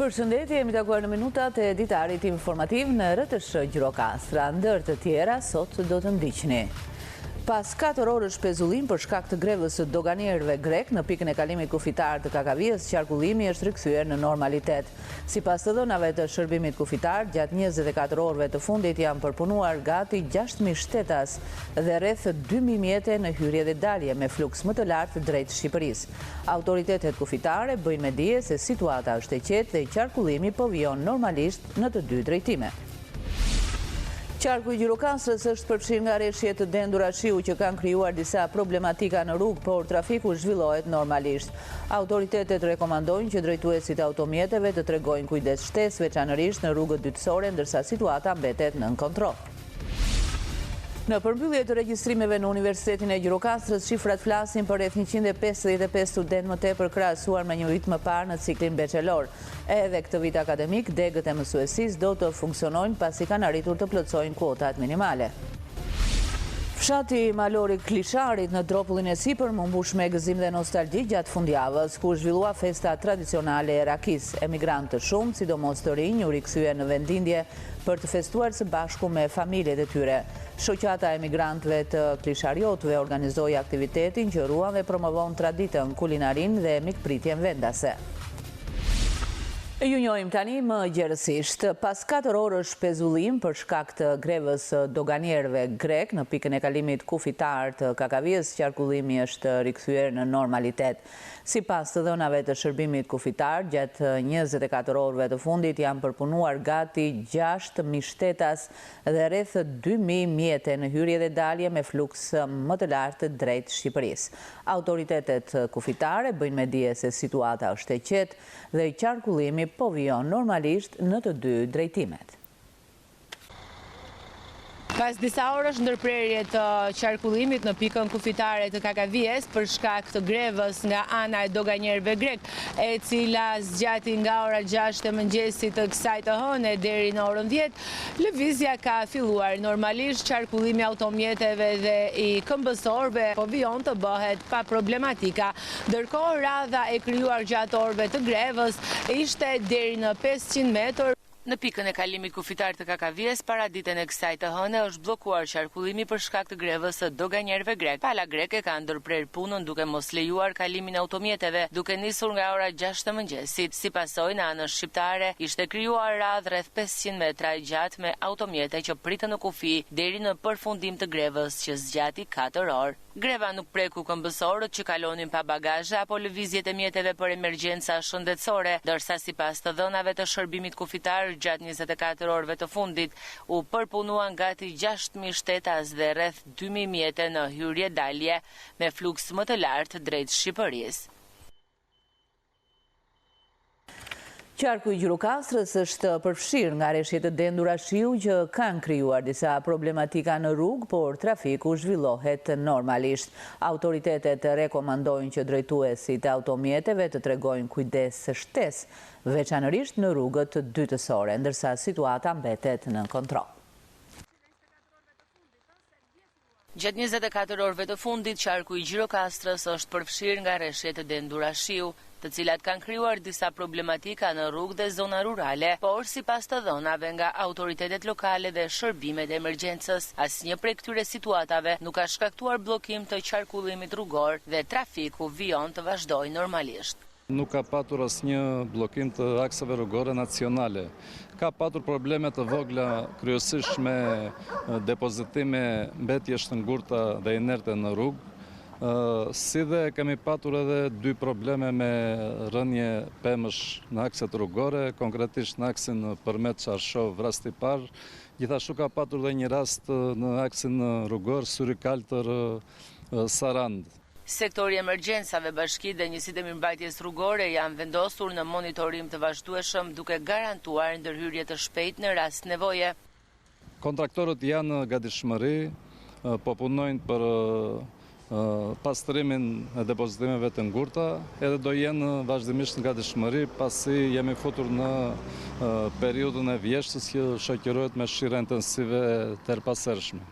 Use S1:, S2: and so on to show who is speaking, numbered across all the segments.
S1: Përshëndetje, jemi takuar në minutat e ditarit informativ në RTS Gjirokastra. Ndër të tjera, sot do të ndiqni. Pas 4 orësh pezullim për shkak të grevës së doganierëve grek në pikën e kalimit kufitar të Kakaviës, qarkullimi është rikthyer në normalitet. Sipas të dhënave të shërbimit kufitar, gjatë 24 orëve të fundit janë përpunuar gati 6.000 shtetas dhe rreth 2.000 mjete në hyrje dhe dalje me fluks më të lartë drejt Shqipërisë. Autoritetet kufitare bëjnë me dije se situata është e qetë dhe qarkullimi po vijon normalisht në të dy drejtime. Qarku i Gjirokastrës është përfshirë nga rreshje të dendura shiu që kanë krijuar disa problematika në rrugë, por trafiku zhvillohet normalisht. Autoritetet rekomandojnë që drejtuesit e automjeteve të tregojnë kujdes shtesë, veçanërisht në rrugët dytësore, ndërsa situata mbetet nën kontroll. Në përmbyllje të regjistrimeve në Universitetin e Gjirokastrës, shifrat flasin për rreth 155 student më tepër krahasuar me një vit më parë në ciklin bachelor. Edhe këtë vit akademik, degët e mësuesisë do të funksionojnë pasi kanë arritur të plotësojnë kuotat minimale. Fshati Malori Klisharit në Dropullin e Sipër më mbush me gëzim dhe nostalgji gjatë fundjavës, ku zhvillua festa tradicionale e rakis. Emigrantë të shumë, sidomos të rinj, u rikthye në vendindje për të festuar së bashku me familjet e tyre. Shoqata e emigrantëve të Klishariotëve organizoi aktivitetin që ruan dhe promovon traditën, kulinarin dhe mikpritjen vendase. Ju njohim tani më gjerësisht. Pas 4 orësh pezullim për shkak të grevës doganierëve grek në pikën e kalimit kufitar të Kakaviës, qarkullimi është rikthyer në normalitet. Sipas të dhënave të shërbimit kufitar, gjatë 24 orëve të fundit janë përpunuar gati 6.000 shtetas dhe rreth 2.000 mjete në hyrje dhe dalje me fluks më të lartë drejt Shqipërisë. Autoritetet kufitare bëjnë me dije se situata është e qetë dhe qarkullimi po vijon normalisht në të dy drejtimet.
S2: Pas disa orësh ndërprerje të qarkullimit në pikën kufitare të Kakavijes për shkak të grevës nga ana e doganierëve grek, e cila zgjati nga ora 6 e mëngjesit të kësaj të hëne deri në orën 10, lëvizja ka filluar normalisht. Qarkullimi automjeteve dhe i këmbësorëve po vijon të bëhet pa problematika. Ndërkohë, radha e krijuar gjatë orëve të grevës ishte deri në 500 metër. Në pikën e kalimit kufitar të Kakavijes, para ditën e kësaj të hëne është bllokuar qarkullimi për shkak të grevës së doganierëve grek. Pala greke ka ndërprer punën duke mos lejuar kalimin e automjeteve, duke nisur nga ora 6 të mëngjesit. Si pasojë, në anën shqiptare ishte krijuar radhë rreth 500 metra e gjatë me automjete që pritën në kufi deri në përfundim të grevës që zgjati 4 orë. Greva nuk preku këmbësorët që kalonin pa bagazhe apo lëvizjet e mjeteve për emergjenca shëndetësore, ndërsa sipas të dhënave të shërbimit kufitar, gjatë 24 orëve të fundit u përpunuan gati 6.000 shtetas dhe rreth 2.000 mjete në hyrje dalje me fluks më të lartë drejt Shqipërisë.
S1: Qarku i Gjirokastrës është përfshirë nga rreshje të dendura shiu që kanë krijuar disa problematika në rrugë, por trafiku zhvillohet normalisht. Autoritetet rekomandojnë që drejtuesit e automjeteve të tregojnë kujdes së shtesë, veçanërisht në rrugët dytësore, ndërsa situata mbetet nën kontroll.
S2: Gjatë 24 orëve të fundit, qarku i Gjirokastrës është përfshirë nga rreshje të dendura shiu, të cilat kanë krijuar disa problematika në rrugë dhe zona rurale, por sipas të dhënave nga autoritetet lokale dhe shërbimet e emergjencës, asnjë prej këtyre situatave nuk ka shkaktuar bllokim të qarkullimit rrugor dhe trafiku vijon të vazhdojë normalisht.
S3: Nuk ka patur asnjë bllokim të akseve rrugore nacionale. Ka patur probleme të vogla kryesisht me depozitime mbetjesh të ngurta dhe inerte në rrugë. Si dhe kemi patur edhe 2 probleme me rënje pemësh në akset rrugore, konkretisht në aksin Përmet Qarshov Vrastipar. Gjithashtu ka patur dhe një rast në aksin rrugor Syri Kaltër Sarand.
S2: Sektori emergjencave, bashkitë dhe njësitë e mirëmbajtjes rrugore janë vendosur në monitorim të vazhdueshëm duke garantuar ndërhyrje të shpejtë në rast nevoje.
S3: Kontraktorët janë në gatishmëri, po punojnë për pastrimin e depozitimeve të ngurta, edhe do jenë vazhdimisht në gatishmëri pasi jemi futur në periudhën e vjeshtës që shoqërohet me shira intensive të erpasershme.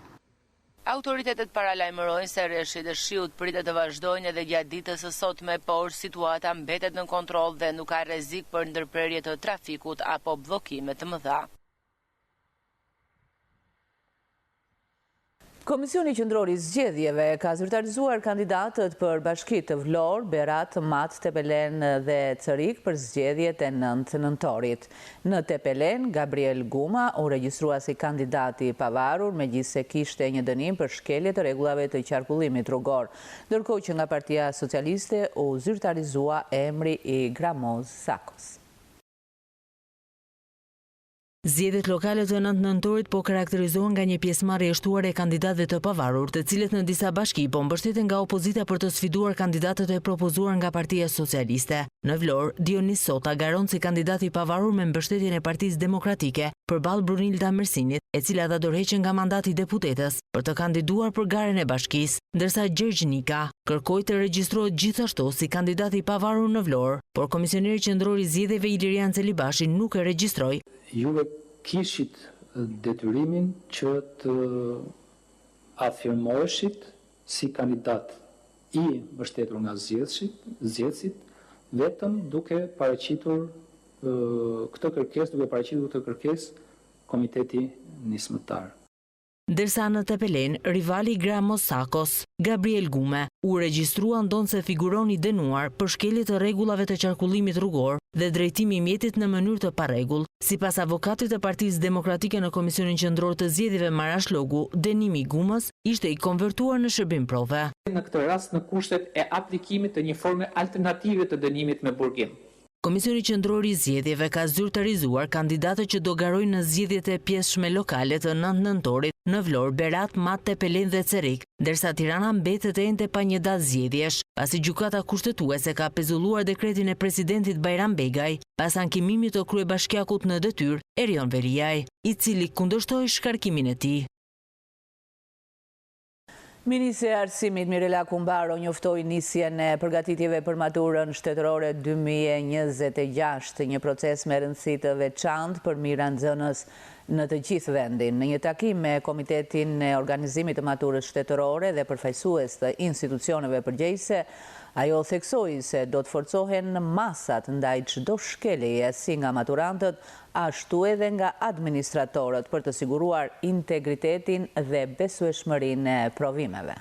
S2: Autoritetet paralajmërojnë se rreshtit e shiut pritet të vazhdojnë edhe gjatë ditës së sotme, por situata mbetet në kontroll dhe nuk ka rrezik për ndërprerje të trafikut apo bllokime të mëdha.
S1: Komisioni Qendror i Zgjedhjeve ka zyrtarizuar kandidatët për bashkitë të Vlorë, Berat, Mat, Tepelen dhe Cërik për zgjedhjet e 9 nëntorit. Në Tepelen, Gabriel Guma u regjistrua si kandidati i pavarur, megjithse kishte një dënim për shkelje të rregullave të qarkullimit rrugor, ndërkohë që nga Partia Socialiste u zyrtarizua emri i Gramoz Sakos.
S4: Zgjedhjet lokale të 9 nëntorit po karakterizohen nga një pjesëmarrje e shtuar e kandidatëve të pavarur, të cilët në disa bashki po mbështeten nga opozita për të sfiduar kandidatët e propozuar nga Partia Socialiste. Në Vlorë, Dionis Sota garon si kandidati i pavarur me mbështetjen e Partisë Demokratike përballë Brunilda Mersinit, e cila dha dorëheqjen nga mandati deputetës për të kandiduar për garen e bashkisë, ndërsa Gjergj Nika kërkoi të regjistrohet gjithashtu si kandidati i pavarur në Vlorë, por komisioneri qendror i zgjedhjeve Ilirian Celibashi nuk e regjistroi.
S5: Juve kishit detyrimin që të afirmoheshit si kandidat i mbështetur nga zgjedhësit, vetëm duke paraqitur këtë kërkesë, duke paraqitur këtë kërkesë Komiteti Nismëtar.
S4: Ndërsa në Tepelen, rivali i Gramoz Sakos, Gabriel Gume, u regjistrua ndonë se figuron i dënuar për shkelje të rregullave të qarkullimit rrugor dhe drejtimi i mjetit në mënyrë të parregull. Sipas avokatit të Partisë Demokratike në Komisionin Qendror të Zgjedhjeve Marash Logu, dënimi i Gumës ishte i konvertuar në shërbim prove.
S5: Në këtë rast në kushtet e aplikimit të një forme alternative të dënimit me burgim.
S4: Komisioni Qendror i Zgjedhjeve ka zyrtarizuar kandidatët që do garojnë në zgjedhjet e pjesëshme lokale të 9 nëntorit në Vlorë, Berat, Mat, Tepelen dhe Cerik, ndërsa Tirana mbetet ende pa një datë zgjedhjesh, pasi gjykata kushtetuese ka pezulluar dekretin e presidentit Bajram Begaj pas ankimimit të kryebashkiakut në detyrë Erion Veriaj, i cili kundërshtoi shkarkimin e tij.
S1: Ministri e Arsimit Mirela Kumbaro njoftoi nisjen e përgatitjeve për maturën shtetërore 2026, një proces me rëndësi të veçantë për mira nxënës në të gjithë vendin. Në një takim me Komitetin e Organizimit të Maturës Shtetërore dhe përfaqësues të institucioneve përgjegjëse, ajo theksoi se do të forcohen masat ndaj çdo shkeljeje si nga maturantët, ashtu edhe nga administratorët për të siguruar integritetin dhe besueshmërinë e provimeve.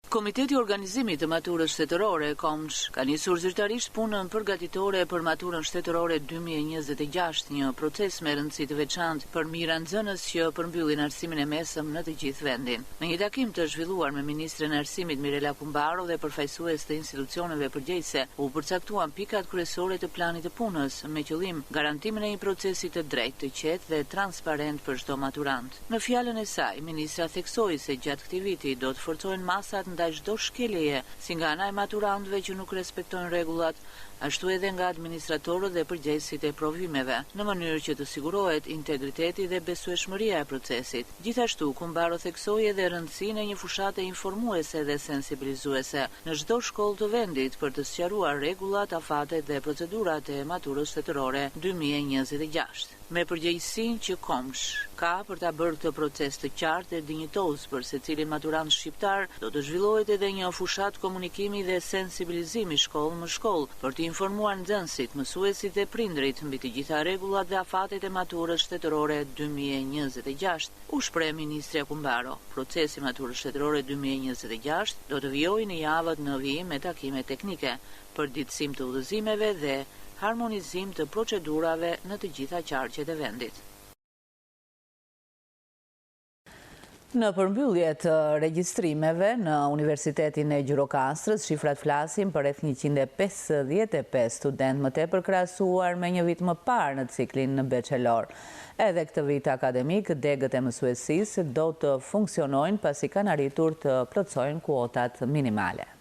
S1: Komiteti i Organizimit të Maturës Shtetërore, KOMSH, ka nisur zyrtarisht punën përgatitore për maturën shtetërore 2026, një proces me rëndësi të veçantë për mira nxënës që përmbyllin arsimin e mesëm në të gjithë vendin. Në një takim të zhvilluar me ministren e Arsimit Mirela Kumbaro dhe përfaqësues të institucioneve përgjegjëse, u përcaktuan pikat kryesore të planit të punës, me qëllim garantimin e një procesi të drejtë, të qetë dhe transparent për çdo maturant. Në fjalën e saj, ministra theksoi se gjatë këtij viti do të forcohen masat ndaj çdo shkeljeje, si nga ana e maturantëve që nuk respektojnë rregullat, ashtu edhe nga administratorët dhe përgjegjësit e provimeve, në mënyrë që të sigurohet integriteti dhe besueshmëria e procesit. Gjithashtu, Kumbaro theksoi edhe rëndësinë e një fushate informuese dhe sensibilizuese në çdo shkollë të vendit për të sqaruar rregullat, afatet dhe procedurat e maturës shtetërore 2026. Me përgjegjësinë që KOMSH ka për ta bërë këtë proces të qartë dhe dinjitoz për secilin maturant shqiptar, do të zhvillohet edhe një fushat komunikimi dhe sensibilizimi shkollë më shkollë për të informuar nxënësit, mësuesit dhe prindrit mbi të gjitha rregullat dhe afatet e maturës shtetërore 2026. U shpreh ministrja Kumbaro. Procesi maturës shtetërore 2026 do të vijojë në javët në vijim me takime teknike, përditësim të udhëzimeve dhe harmonizim të procedurave në të gjitha qarqet e vendit. Në përmbyllje të regjistrimeve në Universitetin e Gjirokastrës, shifrat flasin për rreth 155 studentë më tepër krahasuar me një vit më parë në ciklin në bachelor. Edhe këtë vit akademik, degët e mësuesisë do të funksionojnë pasi kanë arritur të plotësojnë kuotat minimale.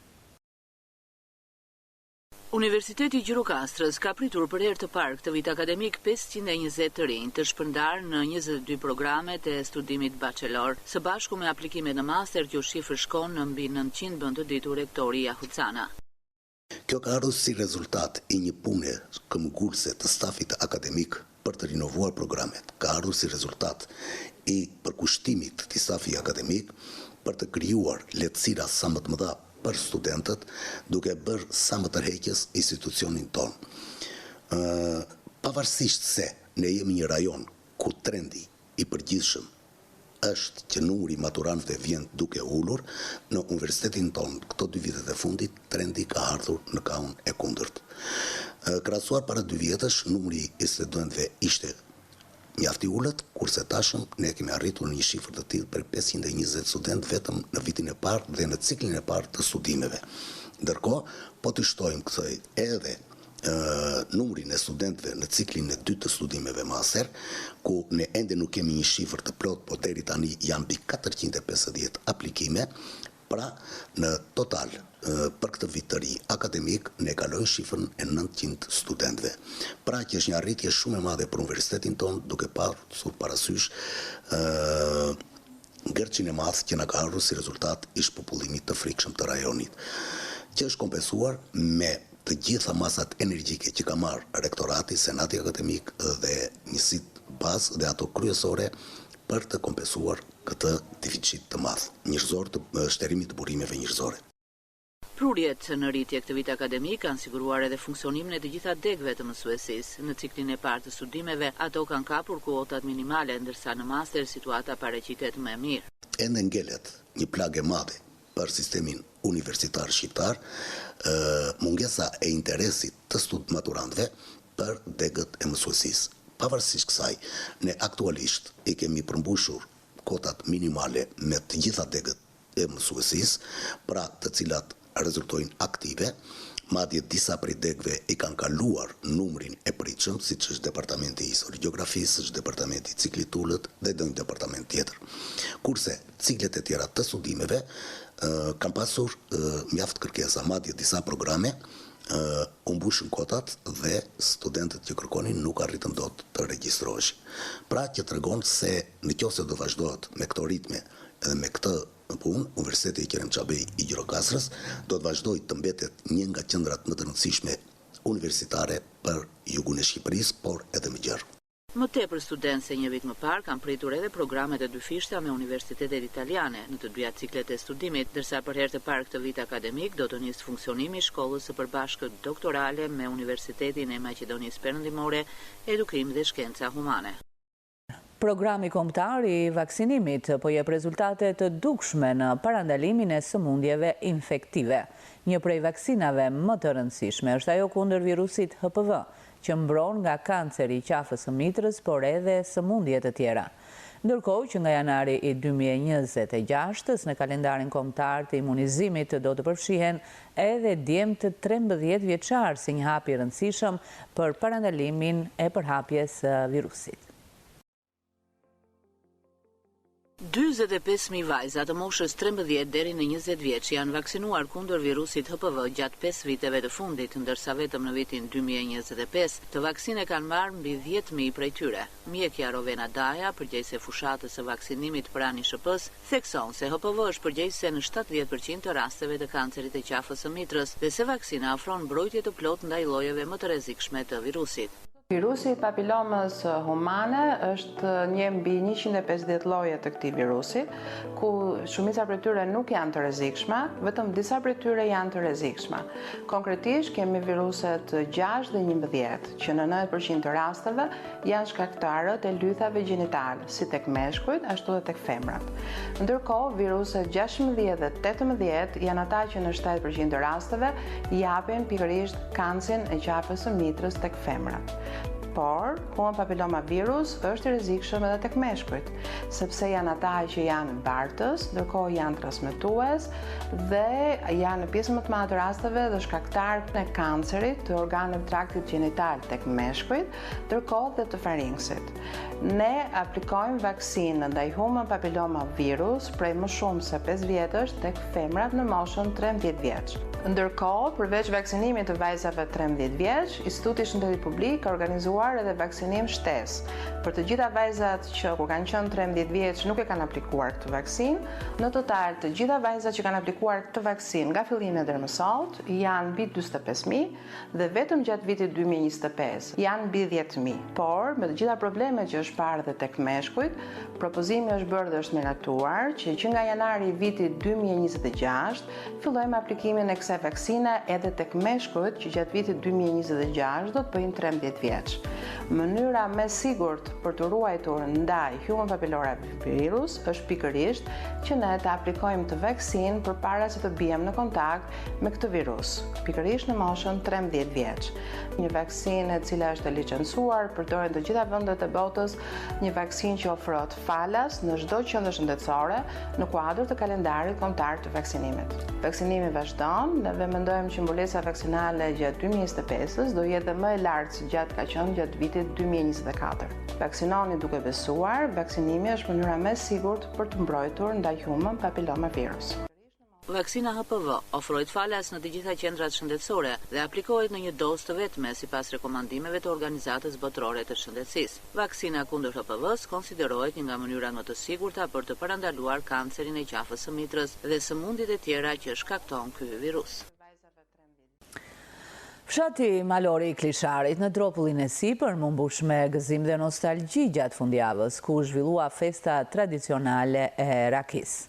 S1: Universiteti i Gjirokastrës ka pritur për herë të parë këtë vit akademik 520 të rinj të shpërndarë në 22 programet e studimit bachelor. Së bashku me aplikimet në master, kjo shifër shkon në mbi 900 bën të ditur rektori Jahucana.
S6: Kjo ka ardhur si rezultat i një pune këmbgulse të stafit akademik për të rinovuar programet. Ka ardhur si rezultat i përkushtimit të disa fije akademik për të krijuar lehtësira sa më të mëdha për studentët, duke bërë sa më tërheqës institucionin tonë. Pavarësisht se ne jemi një rajon ku trendi i përgjithshëm është që numri i maturantëve vjen duke ulur, në universitetin tonë këto 2 vitet e fundit trendi ka ardhur në kaun e kundërt. Krahasuar para 2 vjetësh, numri i studentëve ishte mjaft i ulët, kurse tashëm ne kemi arritur në një shifër të tillë për 520 studentë vetëm në vitin e parë dhe në ciklin e parë të studimeve. Ndërkohë, po të shtojmë kësaj edhe numrin e studentëve në ciklin e 2 të studimeve master, ku ne ende nuk kemi një shifër të plot, po deri tani janë mbi 450 aplikime, pra në total për këtë vit të ri akademik ne kalojmë shifrën e 900 studentëve. Pra që është një arritje shumë e madhe për universitetin tonë, duke pasur parasysh ngërçin e madh që na ka ardhur si rezultat i shpopullimit të frikshëm të rajonit, që është kompensuar me të gjitha masat energjike që ka marrë rektorati, senati akademik dhe njësit bazë dhe ato kryesore për të kompensuar këtë deficit të madh njerëzor të shterimit të burimeve njerëzore.
S1: Prurjet në rritje këtë vit akademik kanë siguruar edhe funksionimin e të gjitha degëve të mësuesisë. Në ciklin e parë të studimeve, ato kanë kapur kuotat minimale, ndërsa në master situata paraqitet më e mirë.
S6: Ende ngelet një plagë e madhe për sistemin universitar shqiptar, mungesa e interesit të maturantëve për degët e mësuesisë. Pavarësisht kësaj, ne aktualisht i kemi përmbushur kotat minimale me të gjitha degët e mësuesisë, pra të cilat rezultojnë aktive, madje disa prej degëve i kanë kaluar numrin e pritshëm, siç është departamenti i historiografisë, është departamenti i ciklit ullët dhe një departament tjetër. Kurse ciklet e tjera të studimeve kanë pasur mjaft kërkesa, madje disa programe u mbushën kotat dhe studentët që kërkonin nuk arritën dot të regjistroheshin. Pra që tregon se nëse do vazhdohet me këto ritme dhe me këtë punë, Universiteti i Kerem Çhabej i Gjirokastrës do të vazhdojë të mbetet një nga qendrat më të rëndësishme universitare për jugun e Shqipërisë, por edhe më gjerë.
S1: Më tepër studentë se një vit më parë kanë pritur edhe programet e dyfishta me universitetet italiane në të dyja ciklet e studimit, ndërsa për herë të parë këtë vit akademik do të nisë funksionimi i shkollës së përbashkët doktorale me Universitetin e Maqedonisë Perëndimore, Edukim dhe Shkenca Humane. Programi kombëtar i vaksinimit po jep rezultate të dukshme në parandalimin e sëmundjeve infektive. Një prej vaksinave më të rëndësishme është ajo kundër virusit HPV, që mbron nga kanceri i qafës së mitrës, por edhe sëmundje të tjera. Ndërkohë që nga janari i 2026 në kalendarin kombëtar të imunizimit do të përfshihen edhe djemtë 13 vjeçar si një hap i rëndësishëm për parandalimin e përhapjes së virusit. 45.000 vajza të moshës 13 deri në 20 vjeç janë vaksinuar kundër virusit HPV gjatë 5 viteve të fundit, ndërsa vetëm në vitin 2025 të vaksine kanë marrë mbi 10.000 prej tyre. Mjekja Rovena Daja, përgjegjëse fushatës së vaksinimit pranë ISHP-s, thekson se HPV është përgjegjëse në 70% të rasteve të kancerit të qafës së mitrës dhe se vaksina ofron mbrojtje të plotë ndaj llojeve më të rrezikshme të virusit.
S7: Virusi papilomës humane është një mbi 150 lloje të këtij virusi, ku shumica prej tyre nuk janë të rrezikshme, vetëm disa prej tyre janë të rrezikshme. Konkretisht kemi viruset 6 dhe 11, që në 90% të rasteve janë shkaktarët e lythave gjinitale, si tek meshkujt, ashtu dhe tek femrat. Ndërkohë, viruset 16 dhe 18 janë ata që në 70% të rasteve japin pikërisht kancerin e qafës së mitrës tek femrat. Por, human papilloma virus është i rrezikshëm edhe tek meshkujt, sepse janë ata që janë bartës, ndërkohë janë transmetues dhe janë në pjesë më të madhe të rasteve dhe shkaktar e kancerit të organeve të traktit gjinital tek meshkujt, ndërkohë dhe të faringsit. Ne aplikojmë vaksinën ndaj human papilloma virus prej më shumë se 5 vjetësh tek femrat në moshën 13 vjeç. Ndërkohë, përveç vaksinimit të vajzave 13 vjeç, Instituti i Shëndetit Publik ka organizuar aplikuar edhe vaksinim shtesë. Për të gjitha vajzat që kur kanë qenë 13 vjeç nuk e kanë aplikuar këtë vaksinë, në total të gjitha vajzat që kanë aplikuar këtë vaksinë nga fillimi deri më sot janë mbi 45.000 dhe vetëm gjatë vitit 2025 janë mbi 10.000. Por me të gjitha problemet që është parë dhe tek meshkujt, propozimi është bërë dhe është miratuar që nga janari i vitit 2026 fillojmë aplikimin e kësaj vaksine edhe tek meshkujt që gjatë vitit 2026 do të bëjnë 13 vjeç. Mënyra më e sigurt për të ruajtur ndaj human papillora virus është pikërisht që ne të aplikojmë të vaksinë përpara se të bijmë në kontakt me këtë virus, pikërisht në moshën 13 vjeç. Një vaksinë e cila është e licencuar, përdoren të gjitha vendet e botës, një vaksinë që ofrohet falas në çdo qendër shëndetësore në kuadër të kalendarit kombëtar të vaksinimit. Vaksinimi vazhdon, ne mendojmë që mbulesa vaksinale gjatë 2025-s do jetë më e lartë se gjatë ka qenë gjatë vitit 2024. Vaksinoni duke besuar, vaksinimi është mënyra më e sigurt për të mbrojtur ndaj human papilloma virus.
S1: Vaksina HPV ofrohet falas në të gjitha qendrat shëndetësore dhe aplikohet në një dozë të vetme sipas rekomandimeve të Organizatës Botërore të Shëndetësisë. Vaksina kundër HPV-s konsiderohet një nga mënyrat më të sigurta për të parandaluar kancerin e qafës së mitrës dhe sëmundjet e tjera që shkakton ky virus. Fshati malori i Klisharit në Dropullin e Sipër më mbush me gëzim dhe nostalgji gjatë fundjavës, ku zhvillua festa tradicionale e rakis.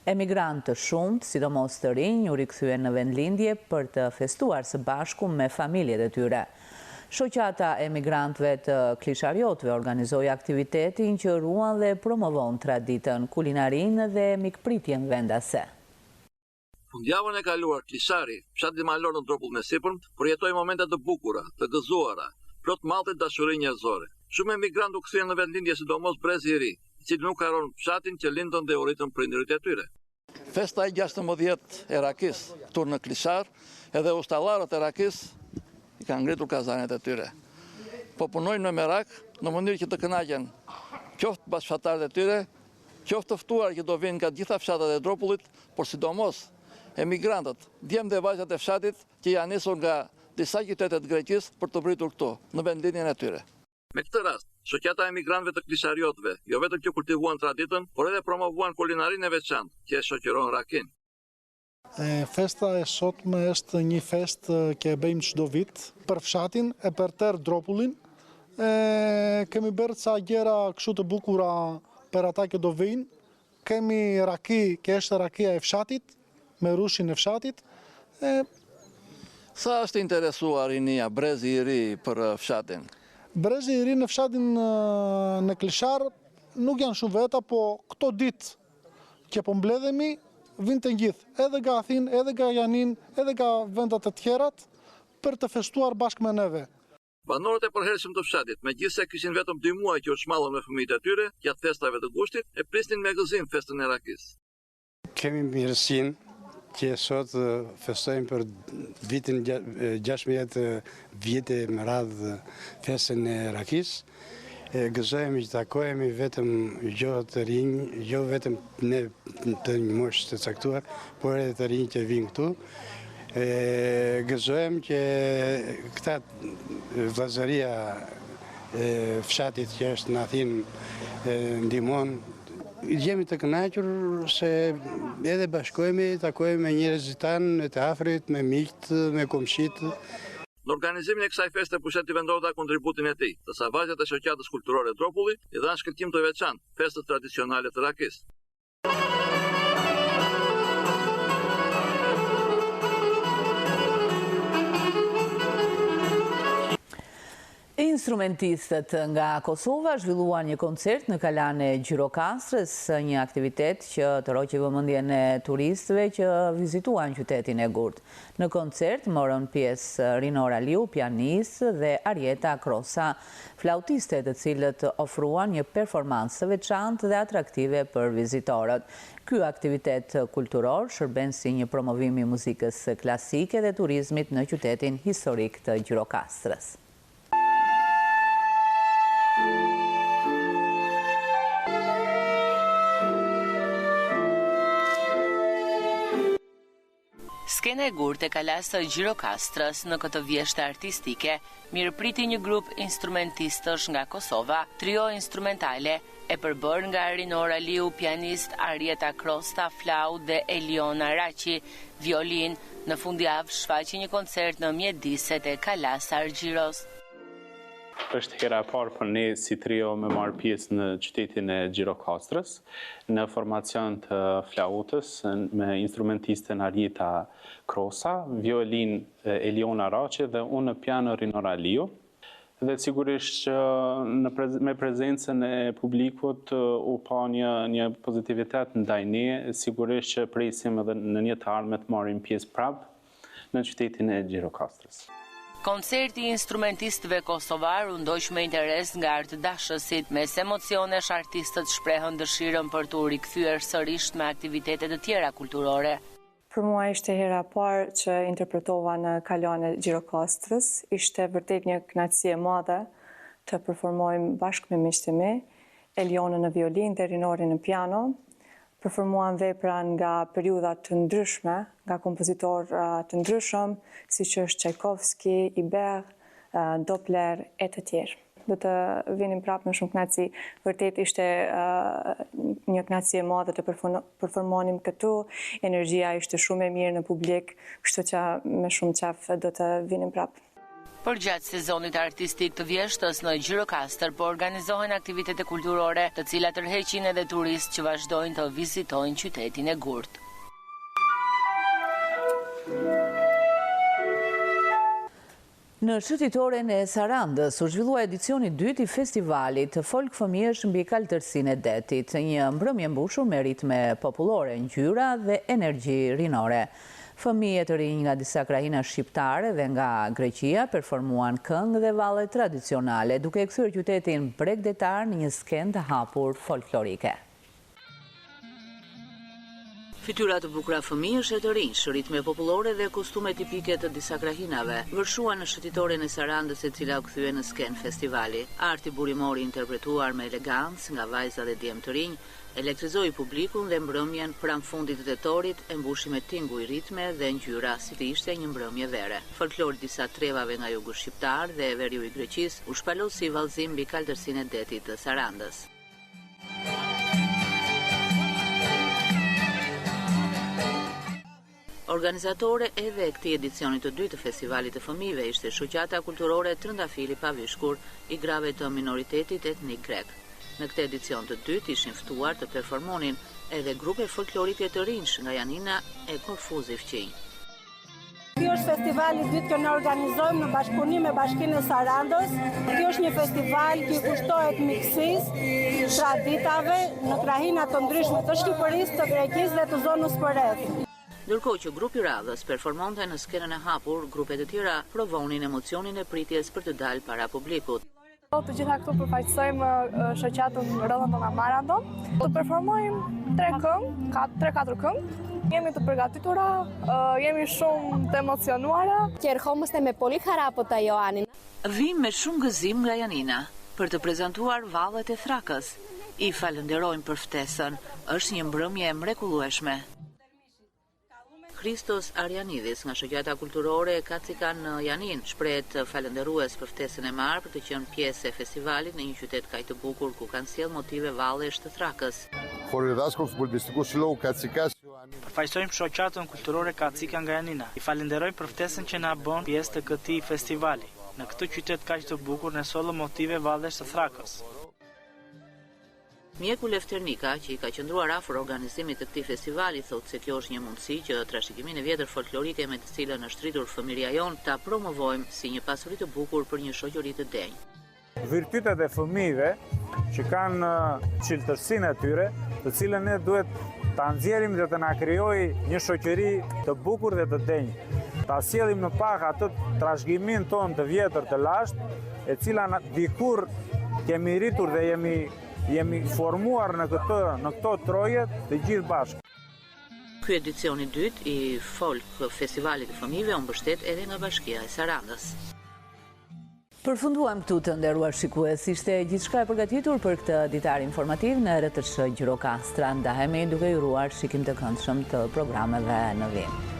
S1: Emigrantë të shumët, sidomos të rinj, u rikthyen në vendlindje për të festuar së bashku me familjet e tyre. Shoqata e emigrantëve të Klishariotëve organizoi aktivitetin që ruan dhe promovon traditën, kulinarinë dhe mikpritjen vendase.
S8: Fundjavën e kaluar, Klishari, fshati malor në Dropullin e Sipër, përjetoi momente të bukura, të gëzuara, plot malltë dashuri njerëzore. Shumë emigrantë u kthyen në vendlindje, sidomos brezi i ri, i cili nuk haron fshatin që lindën dhe u rritën prindërit e tyre.
S9: Festa e 16 e rakis këtu në Klishar, edhe ustallarët e rakis i kanë ngritur kazanet e tyre. Po punojnë me merak në mënyrë që të kënaqen qoftë bashkëfshatarët e tyre, qoftë të ftuar që do vinë nga gjitha fshatat e Dropullit, por sidomos emigrantët, djemë dhe vajzat e fshatit që janë nisur nga disa qytete të Greqisë për të pritur këtu, në vendlindjen e tyre.
S8: Me këtë rast, shoqata e emigrantëve të Klishariotëve, jo vetëm që kultivuan traditën, por edhe promovuan kulinarinë e veçantë që e shoqëron rakin.
S10: Festa e sotme është një festë që e bëjmë çdo vit për fshatin e për tërë Dropullin. Kemi bërë ca gjëra kështu të bukura për ata që do vinë. Kemi raki, që është rakia e fshatit, me rushin e fshatit.
S9: Sa është interesuar rinia, brezi i ri për fshatin?
S10: Brezi i ri në fshatin në Klishar nuk janë shumë veta, po këto ditë që po mbledhemi, vinë të gjithë, edhe nga Athinë, edhe nga Janin, edhe nga vendat e tjerat, për të festuar bashkë me neve.
S8: Banorët e përhershëm të fshatit, megjithëse kishin vetëm 2 muaj që u shmallën me fëmijët e tyre, gjatë festave të gushtit, e prisnin me gëzim festën e rakis.
S11: Kemi mirësinë që sot festojmë për vitin 16 vjetë më radhë festën e rakis. Gëzojmë që takohemi vetëm jo të rinj, jo vetëm ne të një moshë të caktuar, por edhe të rinj që vinë këtu. Gëzojmë që këta vllazëria e fshatit që është në Athinë ndihmon. Jemi të kënaqur se edhe bashkohemi, takohemi me njerëzit tanë të afrit, me miqtë, me komshitë.
S8: Në organizimin e kësaj feste pusheti vendosur kontributin e tij, ndërsa vajzat e shoqatës kulturore Dropulli i dhanë shkëlqim të veçantë festës tradicionale të rakis.
S1: Instrumentistët nga Kosova zhvilluan një koncert në kalan e Gjirokastrës, një aktivitet që të roqi vëmendjen e turistëve që vizituan qytetin e Gurt. Në koncert morën pjesë Rinor Aliu, pianistë, dhe Arieta Krosa, flautiste, të cilët ofruan një performancë të veçantë dhe atraktive për vizitorët. Ky aktivitet kulturor shërben si një promovim i muzikës klasike dhe turizmit në qytetin historik të Gjirokastrës.
S2: Skena e Gurt e Kalasa Gjirokastrës në këtë vjeshtë artistike mirëpriti një grup instrumentistësh nga Kosova, trio instrumentale e përbër nga Rinora Liu, pianist, Arieta Krosta, flaut dhe Eliona Raci, violin. Në fundjavë shfaqi një koncert në mjediset e Kalasa Argjiros.
S12: Është hera e parë për ne si trio me marrë pjesë në qytetin e Gjirokastrës, në formacion të flautës me instrumentisten Arieta Krosa, violin Eliona Raci dhe unë në piano Rinora Liu. Dhe sigurisht që me prezencën e publikut u pa një pozitivitet ndaj ne, sigurisht që presim edhe në një të ardhme të marrim pjesë prapë në qytetin e Gjirokastrës.
S2: Koncerti i instrumentistëve kosovar u ndoq me interes nga artëdashësit, mes emocionesh artistët shprehën dëshirën për të rikthyer sërish me aktivitete të tjera kulturore.
S13: Për mua ishte hera parë që interpretova në Kalon e Gjirokastrës. Ishte vërtet një kënaqësi e madhe të performojmë bashkë me miqtë mi, Elionën në violin dhe Rinorin në piano. Performuan vepra nga periudha të ndryshme, nga kompozitorë të ndryshëm, siç është Tchaikovsky, Ibert, Doppler e të tjerë. Do të vinim prapë me shumë kënaqësi. Vërtet ishte një kënaqësi e madhe të performonim këtu. Energjia ishte shumë e mirë në publik, kështu që me shumë qaf do të vinim prapë.
S2: Përgjatë sezonit artistik të vjeshtës në Gjirokastër po organizohen aktivitete kulturore, të cilat tërheqin edhe turistë që vazhdojnë të vizitojnë qytetin e Gurt.
S1: Në shëtitoren e Sarandës u zhvillua edicioni 2 i festivalit folk fëmijësh mbi kaltërsinë e detit, një mbrëmje mbushur me ritme popullore, ngjyra dhe energji rinore. Fëmijë të rinj nga disa krahina shqiptare dhe nga Greqia performuan këngë dhe valle tradicionale, duke kthyer qytetin bregdetar në një skenë të hapur folklorike.
S4: Fytyra të bukura fëmijësh e të rinj, ritme popullore dhe kostume tipike të disa krahinave, vërshuan në shëtitoren e Sarandës, e cila u kthye në skenë festivali. Arti burimor i interpretuar me elegancë nga vajza dhe djemë të rinj, elektrizoi publikun dhe mbrëmjen pranë fundit të tetorit e mbushi me tinguj, ritme dhe ngjyra, si të ishte një mbrëmje vere. Folklori disa trevave nga jugu shqiptar dhe veriu i Greqisë u shpalos si vallëzim mbi kaltërsinë e detit të Sarandës. Organizatore edhe e këtij edicioni të dytë të festivalit të fëmijëve ishte shoqata kulturore Trëndafili Pavishkur i grave të minoritetit etnik grek. Në këtë edicion të dytë ishin ftuar të performonin edhe grupe folklorike të rinj nga Janina e Korfuzi Fqinj.
S14: Ky është festivali i dytë që ne organizojmë në bashkëpunim me Bashkinë e Sarandës. Ky është një festival që kushtohet miksisë, traditave në krahina të ndryshme të Shqipërisë, të Greqisë dhe të zonës përreth.
S4: Ndërkohë që grupi radhës performonte në skenën e hapur, grupet e tjera provonin emocionin e pritjes për të dalë para publikut.
S15: Të gjitha këtu përfaqësojmë shoqatën Rrëdhën tona Marandon. Të performojmë 3-4 këngë. Jemi të përgatitura, jemi shumë të emocionuara.
S16: Qerhomëste me πολύ χαρά από τα Ιωάννινα.
S4: Vim me shumë gëzim nga Janina për të prezantuar vallet e Thrakës. I falenderojmë për ftesën, është një mbrëmje e mrekullueshme. Kristos Arianidis nga shoqata kulturore Kacikan në Janin shprehet falënderues për ftesën e marrë për të qenë pjesë e festivalit në një qytet kaq të bukur ku kanë sjellë motive vallesh të Thrakës.
S17: Përfaqësojmë shoqatën kulturore Kacika nga Janina. I falenderojmë për ftesën që na bën pjesë të këtij festivali. Në këtë qytet kaq të bukur ne sollëm motive vallesh të Thrakës.
S4: Mjeku Lefternika, që i ka qëndruar afër organizimit të këtij festivali, thotë se kjo është një mundësi që trashëgiminë e vjetër folklorike me të cilën është rritur fëmijëria jon ta promovojmë si një pasuri të bukur për një shoqëri të denjë.
S18: Virtytet e fëmijëve që kanë çiltërsinë e tyre, të cilën ne duhet ta nxjerrim dhe të na krijojë një shoqëri të bukur dhe të denjë. Ta sjellim në pak atë trashëgiminë tonë të vjetër të lashtë, e cila dikur kemi rritur dhe jemi formuar në këto troje të gjithë bashkë.
S4: Ky edicioni i dytë i folk festivalit të fëmijëve u mbështet edhe nga Bashkia e Sarandës.
S1: Përfunduam këtu të nderuar shikues, ishte gjithçka e përgatitur për këtë ditar informativ në RTS Gjirokastra. Ndahemi duke ju uruar shikim të këndshëm të programeve në vim.